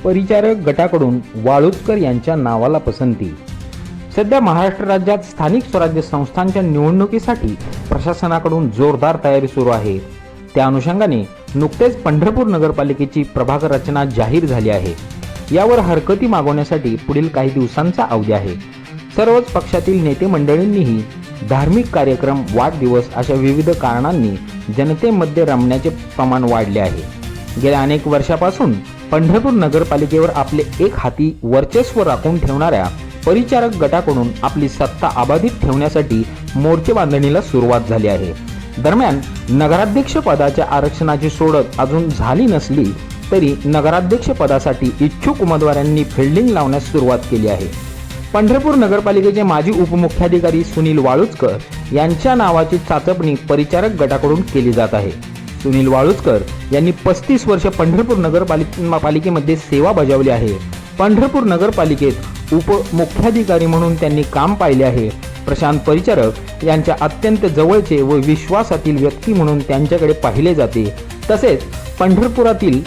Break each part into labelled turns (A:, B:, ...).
A: परिचारक गटाकडून वाळुजकर यांच्या नावाला पसंती। सध्या महाराष्ट्र राज्यात स्थानिक स्वराज्य संस्थांच्या निवडणुकीसाठी प्रशासनाकडून जोरदार तयारी सुरू आहे। त्या अनुषंगाने नुकतेच पंढरपूर नगरपालिकेची प्रभाग रचना जाहीर झाली आहे। यावर हरकती मागवण्यासाठी पुढील काही दिवसांचा अवधी आहे। सर्वच पक्षातील नेते मंडळींनीही धार्मिक कार्यक्रम, वाढदिवस अशा विविध कारणांनी जनतेमध्ये रमण्याचे प्रमाण वाढले आहे। गेल्या अनेक वर्षापासून पंढरपूर नगरपालिकेवर आपले एक हाती वर्चस्व राखून ठेवणाऱ्या परिचारक गटाकडून आपली सत्ता अबाधित ठेवण्यासाठी मोर्चे बांधणीला सुरुवात झाली आहे। दरम्यान नगराध्यक्ष पदाच्या आरक्षणाची सोडत अजून झाली नसली तरी नगराध्यक्ष पदासाठी इच्छुक उमेदवारांनी फिल्डिंग लावण्यास सुरुवात केली आहे। पंढरपूर नगरपालिकेचे माजी उपमुख्याधिकारी सुनील वाळुजकर यांच्या नावाची चाचपणी परिचारक गटाकडून केली जात आहे। सुनील वाळुजकर यांनी 35 वर्ष पंढरपूर नगरपालिकेमध्ये सेवा बजावली आहे। पंढरपूर नगरपालिकेत उपमुख्याधिकारी म्हणून त्यांनी काम पाहिले आहे। प्रशांत परिचारक यांच्या अत्यंत जवळचे व विश्वासातील व्यक्ती म्हणून त्यांच्याकडे पाहिले जाते। तसेच पंढरपुरातील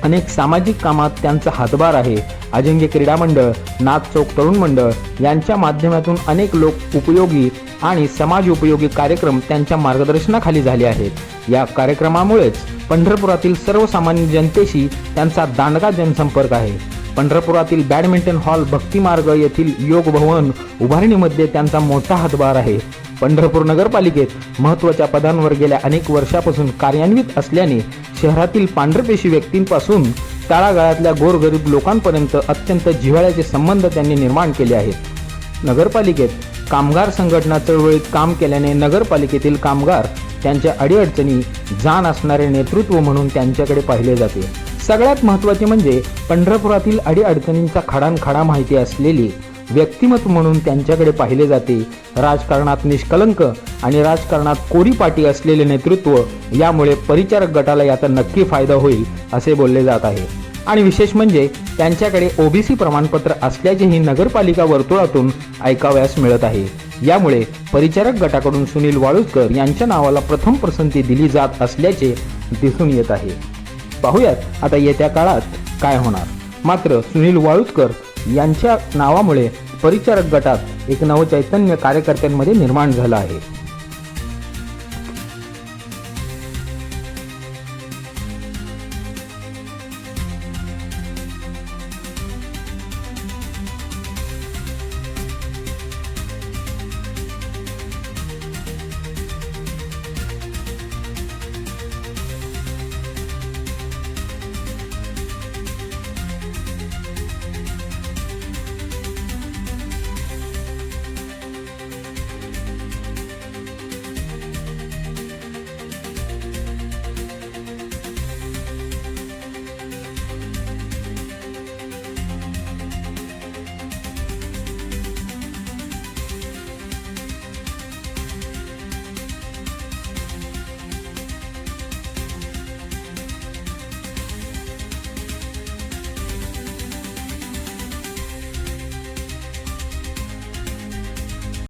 A: अनेक सामाजिक कामात त्यांचा हातभार आहे। अजिंक्य क्रीडा मंडळ, नाथ चौक तरुण मंडळ यांच्या माध्यमातून अनेक लोक उपयोगी आणि समाज उपयोगी कार्यक्रम त्यांच्या मार्गदर्शनाखाली झाले आहेत। या कार्यक्रमामुळेच पंढरपुरातील सर्वसामान्य जनतेशी त्यांचा दांडगा जनसंपर्क आहे। पंढरपुरातील बॅडमिंटन हॉल, भक्तिमार्ग येथील योग भवन उभारणीमध्ये त्यांचा मोठा हातभार आहे। पंढरपूर नगरपालिकेत महत्त्वाच्या पदांवर गेल्या अनेक वर्षापासून कार्यान्वित असल्याने शहरातील पांढरपेशी व्यक्तींपासून तळागाळातल्या गोरगरीब लोकांपर्यंत अत्यंत जिव्हाळ्याचे संबंध त्यांनी निर्माण केले आहेत। नगरपालिकेत कामगार संघटना चळवळीत काम केल्याने नगरपालिकेतील कामगार त्यांच्या अडीअडचणी जाण असणारे नेतृत्व म्हणून त्यांच्याकडे पाहिले जाते। सगळ्यात महत्त्वाचे म्हणजे पंढरपुरातील अडीअडचणींचा खडानखडा माहिती असलेली व्यक्तिमत्व म्हणून त्यांच्याकडे पाहिले जाते। राजकारणात निष्कलंक आणि राजकारणात कोरीपाटी असलेले नेतृत्व, यामुळे परिचारक गटाला याचा नक्की फायदा होईल असे बोलले जात आहे। आणि विशेष म्हणजे त्यांच्याकडे ओबीसी प्रमाणपत्र असल्याचेही नगरपालिका वर्तुळातून ऐकावयास मिळत आहे। यामुळे परिचारक गटाकडून सुनील वाळुजकर यांच्या नावाला प्रथम पसंती दिली जात असल्याचे दिसून येत आहे। पाहूयात आता येत्या काळात काय होणार। मात्र सुनील वाळुजकर यांच्या नावामुळे परिचारक गटात एक नवचैतन्य कार्यकर्त्यांमध्ये निर्माण झालं आहे।